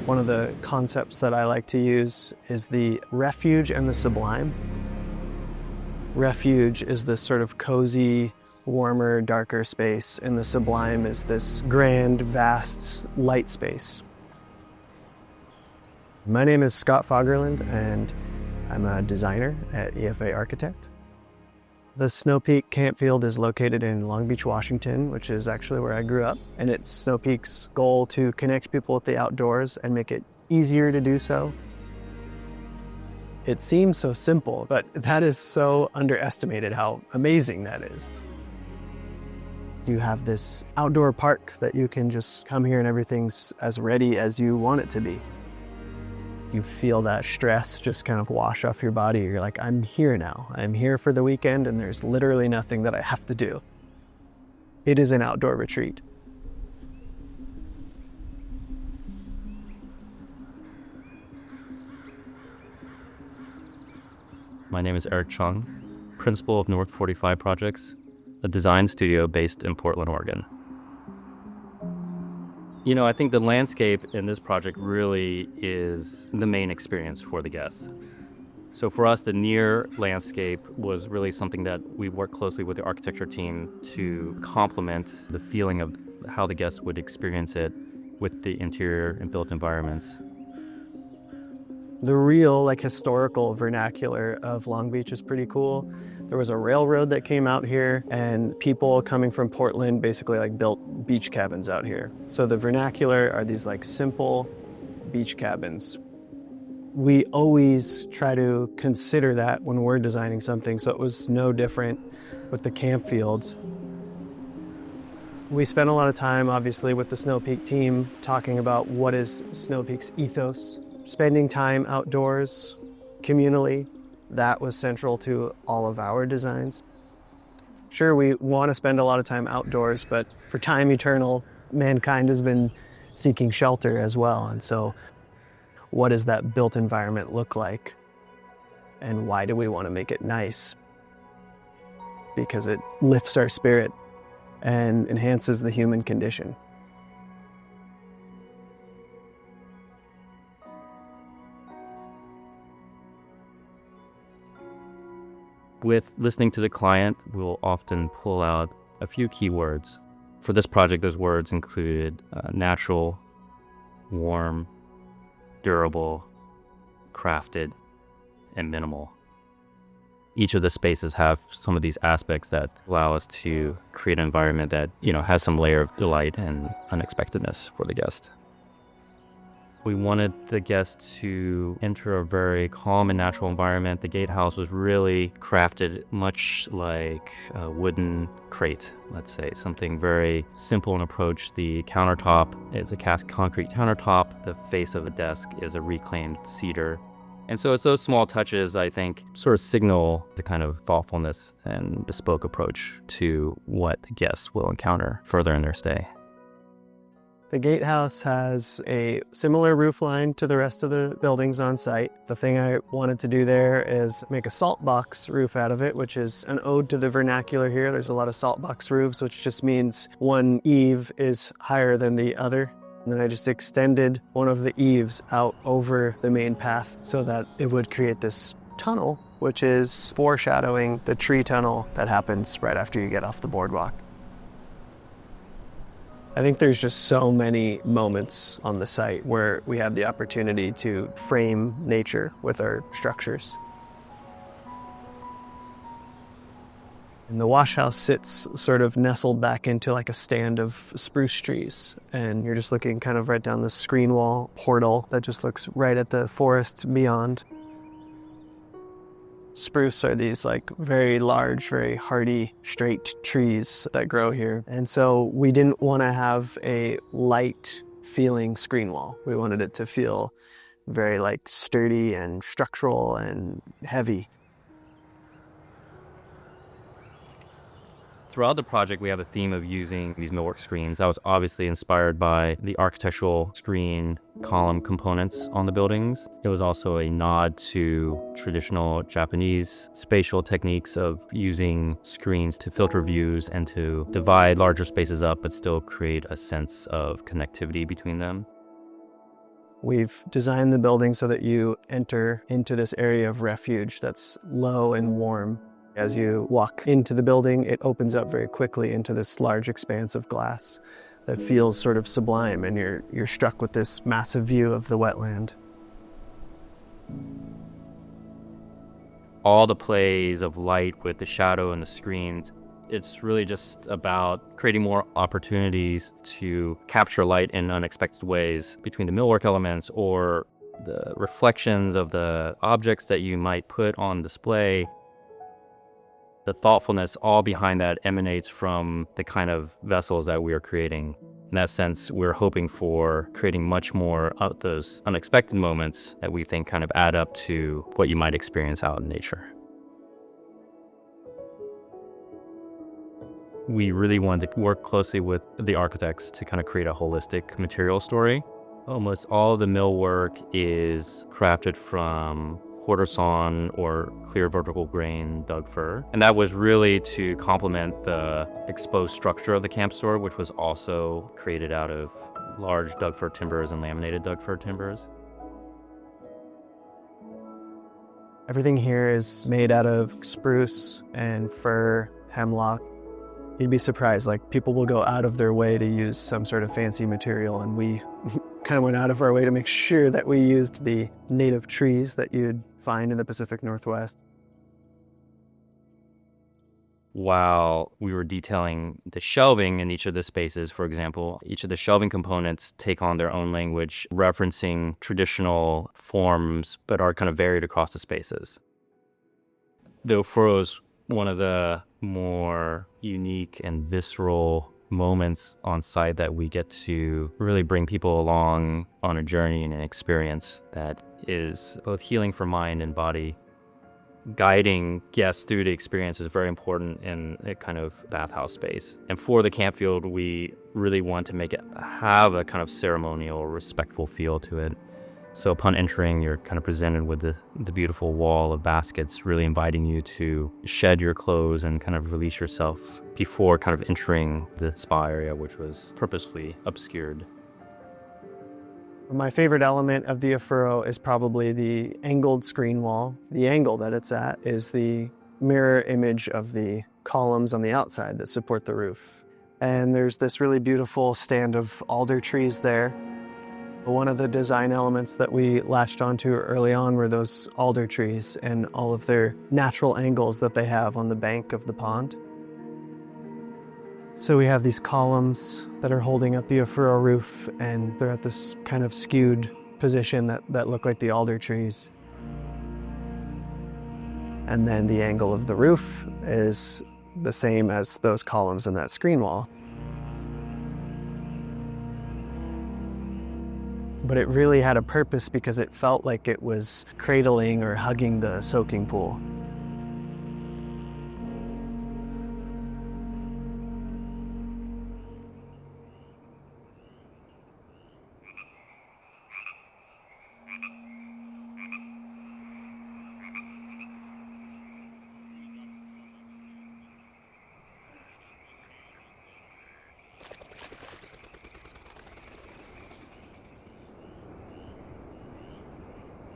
One of the concepts that I like to use is the refuge and the sublime. Refuge is this sort of cozy, warmer, darker space, and the sublime is this grand, vast light space. My name is Scott Fagerland, and I'm a designer at EFA Architect. The Snow Peak Campfield is located in Long Beach, Washington, which is actually where I grew up. And it's Snow Peak's goal to connect people with the outdoors and make it easier to do so. It seems so simple, but that is so underestimated how amazing that is. You have this outdoor park that you can just come here and everything's as ready as you want it to be. You feel that stress just kind of wash off your body. You're like, I'm here now. I'm here for the weekend and there's literally nothing that I have to do. It is an outdoor retreat. My name is Eric Chung, principal of North 45 Projects, a design studio based in Portland, Oregon. I think the landscape in this project really is the main experience for the guests. So for us, the near landscape was really something that we worked closely with the architecture team to complement the feeling of how the guests would experience it with the interior and built environments. The real historical vernacular of Long Beach is pretty cool. There was a railroad that came out here and people coming from Portland basically built beach cabins out here. So the vernacular are these simple beach cabins. We always try to consider that when we're designing something, so it was no different with the Campfield. We spent a lot of time obviously with the Snow Peak team talking about what is Snow Peak's ethos. Spending time outdoors, communally, that was central to all of our designs. Sure, we want to spend a lot of time outdoors, but for time eternal, mankind has been seeking shelter as well. And so what does that built environment look like? And why do we want to make it nice? Because it lifts our spirit and enhances the human condition. With listening to the client, we'll often pull out a few keywords. For this project, those words included natural, warm, durable, crafted, and minimal. Each of the spaces have some of these aspects that allow us to create an environment that, has some layer of delight and unexpectedness for the guest. We wanted the guests to enter a very calm and natural environment. The gatehouse was really crafted much like a wooden crate, let's say, something very simple in approach. The countertop is a cast concrete countertop. The face of the desk is a reclaimed cedar. And so it's those small touches, I think, sort of signal the kind of thoughtfulness and bespoke approach to what the guests will encounter further in their stay. The gatehouse has a similar roof line to the rest of the buildings on site. The thing I wanted to do there is make a salt box roof out of it, which is an ode to the vernacular here. There's a lot of salt box roofs, which just means one eave is higher than the other. And then I just extended one of the eaves out over the main path so that it would create this tunnel, which is foreshadowing the tree tunnel that happens right after you get off the boardwalk. I think there's just so many moments on the site where we have the opportunity to frame nature with our structures. And the wash house sits sort of nestled back into a stand of spruce trees. And you're just looking kind of right down the screen wall portal that just looks right at the forest beyond. Spruce are these very large, very hardy, straight trees that grow here. And so we didn't want to have a light feeling screen wall. We wanted it to feel very sturdy and structural and heavy. Throughout the project, we have a theme of using these millwork screens. That was obviously inspired by the architectural screen column components on the buildings. It was also a nod to traditional Japanese spatial techniques of using screens to filter views and to divide larger spaces up, but still create a sense of connectivity between them. We've designed the building so that you enter into this area of refuge that's low and warm. As you walk into the building, it opens up very quickly into this large expanse of glass that feels sort of sublime, and you're struck with this massive view of the wetland. All the plays of light with the shadow and the screens, it's really just about creating more opportunities to capture light in unexpected ways between the millwork elements or the reflections of the objects that you might put on display. The thoughtfulness all behind that emanates from the kind of vessels that we are creating. In that sense, we're hoping for creating much more of those unexpected moments that we think kind of add up to what you might experience out in nature. We really wanted to work closely with the architects to kind of create a holistic material story. Almost all the millwork is crafted from quarter sawn or clear vertical grain Doug fir. And that was really to complement the exposed structure of the camp store, which was also created out of large Doug fir timbers and laminated Doug fir timbers. Everything here is made out of spruce and fir, hemlock. You'd be surprised, like people will go out of their way to use some sort of fancy material, and we kind of went out of our way to make sure that we used the native trees that you'd find in the Pacific Northwest. While we were detailing the shelving in each of the spaces, for example, each of the shelving components take on their own language, referencing traditional forms, but are kind of varied across the spaces. The ofuro is one of the more unique and visceral moments on site that we get to really bring people along on a journey and an experience that is both healing for mind and body. Guiding guests through the experience is very important in a kind of bathhouse space. And for the Campfield, we really want to make it have a kind of ceremonial, respectful feel to it. So upon entering, you're kind of presented with the beautiful wall of baskets, really inviting you to shed your clothes and kind of release yourself before kind of entering the spa area, which was purposefully obscured. My favorite element of the ofuro is probably the angled screen wall. The angle that it's at is the mirror image of the columns on the outside that support the roof. And there's this really beautiful stand of alder trees there. One of the design elements that we latched onto early on were those alder trees and all of their natural angles that they have on the bank of the pond. So we have these columns that are holding up the ofuro roof, and they're at this kind of skewed position that look like the alder trees. And then the angle of the roof is the same as those columns in that screen wall. But it really had a purpose because it felt like it was cradling or hugging the soaking pool.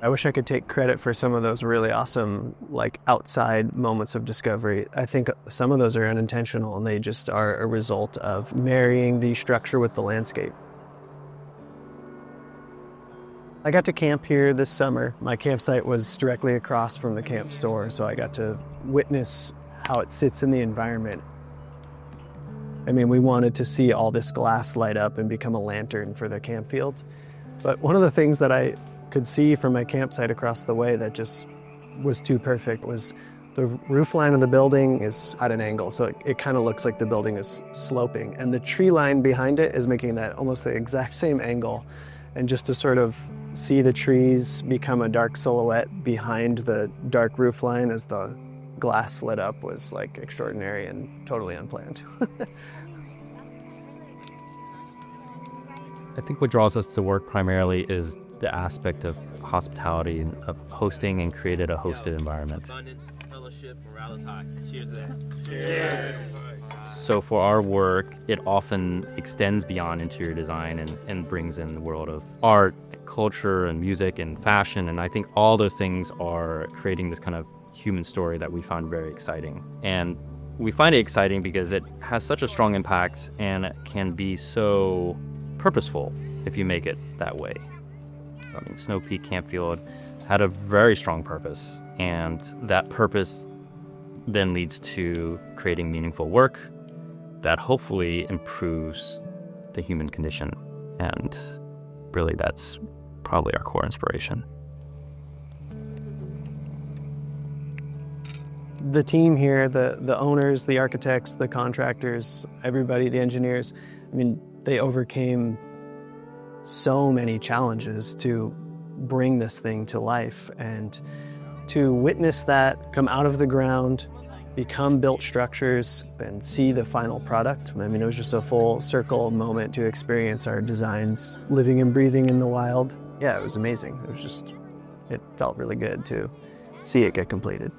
I wish I could take credit for some of those really awesome, like, outside moments of discovery. I think some of those are unintentional, and they just are a result of marrying the structure with the landscape. I got to camp here this summer. My campsite was directly across from the camp store, so I got to witness how it sits in the environment. I mean, we wanted to see all this glass light up and become a lantern for the campfield. But one of the things that I could see from my campsite across the way that just was too perfect was the roof line of the building is at an angle, so it kind of looks like the building is sloping, and the tree line behind it is making that almost the exact same angle. And just to sort of see the trees become a dark silhouette behind the dark roof line as the glass lit up was like extraordinary and totally unplanned. I think what draws us to work primarily is the aspect of hospitality and of hosting and created a hosted environment. Abundance, fellowship, morale is high. Cheers to that. Cheers. So for our work, it often extends beyond interior design and brings in the world of art, culture and music and fashion. And I think all those things are creating this kind of human story that we find very exciting. And we find it exciting because it has such a strong impact and it can be so purposeful if you make it that way. So, I mean, Snow Peak Campfield had a very strong purpose, and that purpose then leads to creating meaningful work that hopefully improves the human condition. And really, that's probably our core inspiration. The team here, the owners, the architects, the contractors, everybody, the engineers, I mean, they overcame so many challenges to bring this thing to life, and to witness that come out of the ground, become built structures, and see the final product. I mean, it was just a full circle moment to experience our designs living and breathing in the wild. Yeah, it was amazing. It felt really good to see it get completed.